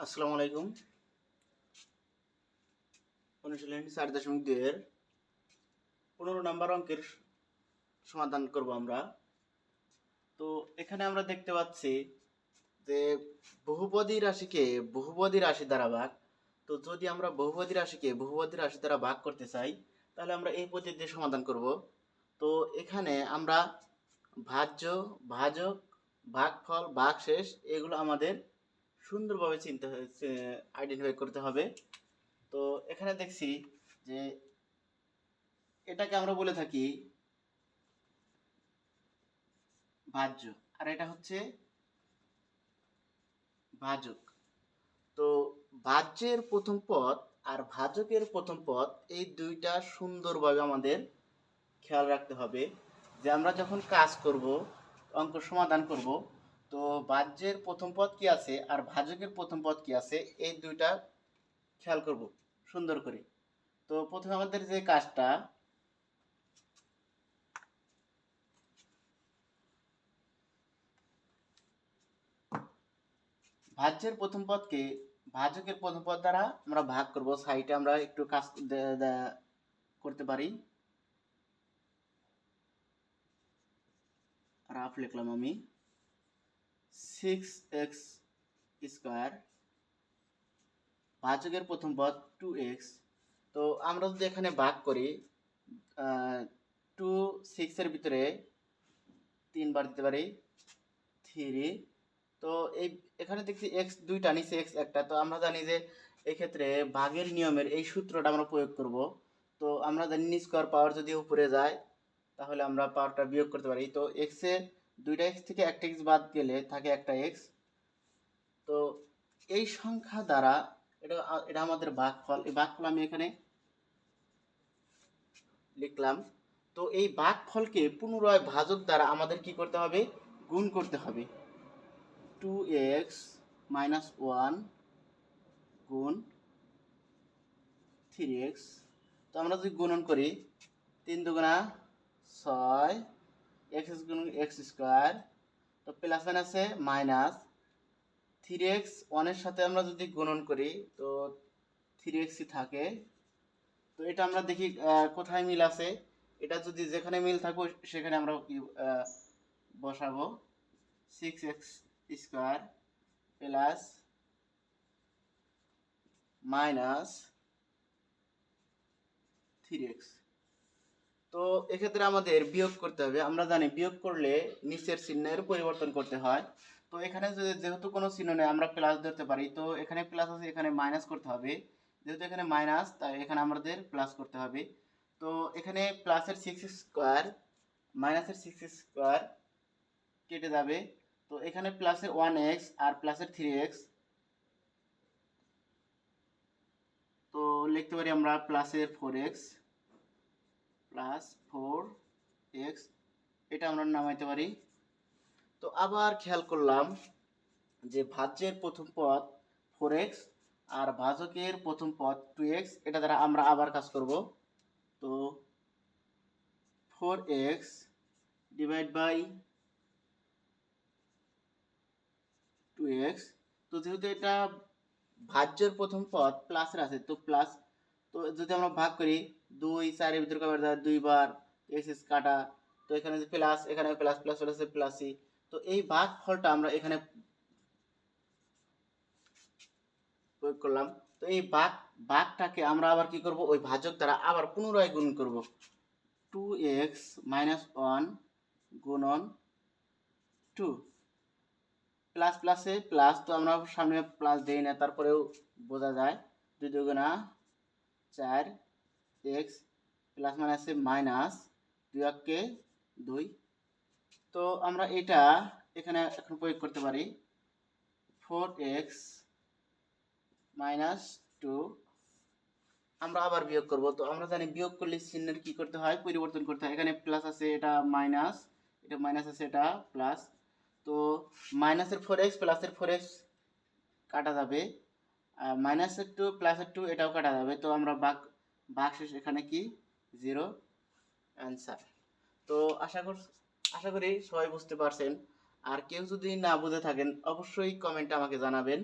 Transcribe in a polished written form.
আসসালামু আলাইকুম। অনুশীলনী 4.2 এর 15 নম্বর অঙ্কের সমাধান করব আমরা। তো এখানে আমরা দেখতে পাচ্ছি যে বহুপদী রাশিকে বহুপদী রাশি দ্বারা ভাগ। তো যদি আমরা বহুপদী রাশিকে বহুপদী রাশি দ্বারা ভাগ করতে চাই তাহলে আমরা এই পদ্ধতিতে সমাধান করব। তো এখানে আমরা ভাজ্য, ভাজক, ভাগফল, ভাগশেষ এগুলো আমাদের সুন্দরভাবে আইডেন্টিফাই করতে হবে। তো এখানে দেখছি যে এটাকে আমরা বলে থাকি ভাজ্য, আর এটা হচ্ছে ভাজক। তো ভাজ্যের প্রথম পদ আর ভাজকের প্রথম পদ এই দুইটা সুন্দরভাবে আমাদের খেয়াল রাখতে হবে যে আমরা যখন কাজ করব, অঙ্ক সমাধান করব, তো ভাজ্যের প্রথম পদ কি আছে আর ভাজকের প্রথম পদ কি আছে এই দুইটা খেয়াল করব সুন্দর করে। তো প্রথমে আমাদের যে কাজটা, ভাজ্যের প্রথম পদকে ভাজকের প্রথম পদ দ্বারা আমরা ভাগ করব। সাইডে আমরা একটু কাজ করতে পারি। রাফ লিখলাম আমি 6x স্কয়ার, ভাজকের প্রথম পদ 2x। তো আমরা যদি এখানে ভাগ করি 2 6 এর ভিতরে 3 বার দিতে পারি 3। তো এই এখানে দেখছি x দুইটা নিচে x একটা। তো আমরা জানি যে এই ক্ষেত্রে ভাগের নিয়মের এই সূত্রটা আমরা প্রয়োগ করব। তো আমরা জানি স্কয়ার পাওয়ার যদি উপরে যায় তাহলে আমরা পাওয়ারটা বিয়োগ করতে পারি। তো x এর দুইটা x থেকে একটা x বাদ গেলে থাকে একটা x। তো এই সংখ্যা দ্বারা এটা এটা আমাদের ভাগফল। এই ভাগফল আমি এখানে লিখলাম। তো এই ভাগফলকে পুনরায় ভাজক দ্বারা আমাদের কি করতে হবে? গুণ করতে হবে। 2x minus 1 গুণ 3x। তো আমরা যদি গুণন করি 3 দুগুণা 6, x গুণ x স্কয়ার, তো প্লাস আছে মাইনাস 3x 1 এর সাথে আমরা যদি গুণন করি তো 3x থাকে। তো এটা আমরা দেখি কোথায় মিল আছে। এটা যদি যেখানে মিল থাকবে সেখানে আমরা বসাবো 6x square plus minus 3x। তো এক্ষেত্রে আমাদের বিয়োগ করতে হবে। আমরা জানি বিয়োগ করলে নিচের চিহ্নের পরিবর্তন করতে হয়। তো এখানে যেহেতু কোনো চিহ্ন নেই আমরা প্লাস ধরতে পারি। তো এখানে প্লাস আছে, এখানে মাইনাস করতে হবে। যেহেতু এখানে মাইনাস তাই এখানে আমাদের প্লাস করতে হবে। তো এখানে প্লাসের 6 স্কয়ার মাইনাসের 6 স্কয়ার কেটে যাবে। তো এখানে প্লাসের 1x আর প্লাসের 3x, তো লিখতে পারি আমরা প্লাসের 4x প্লাস 4x, এটা আমরা নামাইতে পারি। তো আবার খেয়াল করলাম যে ভাজ্যের প্রথম পদ 4x আর ভাজকের প্রথম পদ 2x, এটা দ্বারা আমরা আবার কাজ করব। তো 4x ডিভাইড বাই 2x। তো যেহেতু এটা ভাজ্যের প্রথম পদ প্লাসের আছে তো প্লাস, তো যদি আমরা ভাগ করি 2 4 এর ভিতরে কবার যায় 2 বার, x কাটা। তো এখানে যে প্লাস, এখানে প্লাস প্লাস হচ্ছে প্লাসই। তো এই ভাগ ফলটা আমরা এখানে প্রয়োগ করলাম। তো এই ভাগটাকে আমরা আবার কি করব? ওই ভাজক দ্বারা আবার পুনরায় গুণ করব। 2x minus 1 গুণন 2 প্লাস প্লাসে প্লাস, তো আমরা সামনে প্লাস দেই না তারপরেও বোঝা যায় 2 দুগুণা 4x প্লাস মাইনাসে মাইনাস 2 একে 2। তো আমরা এটা এখানে এখন প্রয়োগ করতে পারি 4x মাইনাস 2। আমরা আবার বিয়োগ করব। তো আমরা জানি বিয়োগ করলে চিহ্নের কি করতে হয়? পরিবর্তন করতে হয়। এখানে প্লাস আছে এটা মাইনাস, এটা মাইনাস আছে এটা প্লাস। তো মাইনাসের 4x প্লাসের 4x কাটা যাবে, মাইনাসের 2 প্লাসের 2 এটাও কাটা যাবে। তো আমরা ভাগশেষ এখানে কি 0 অ্যান্সার। তো আশা করি সবাই বুঝতে পারছেন। আর কেউ যদি না বুঝে থাকেন অবশ্যই কমেন্টে আমাকে জানাবেন।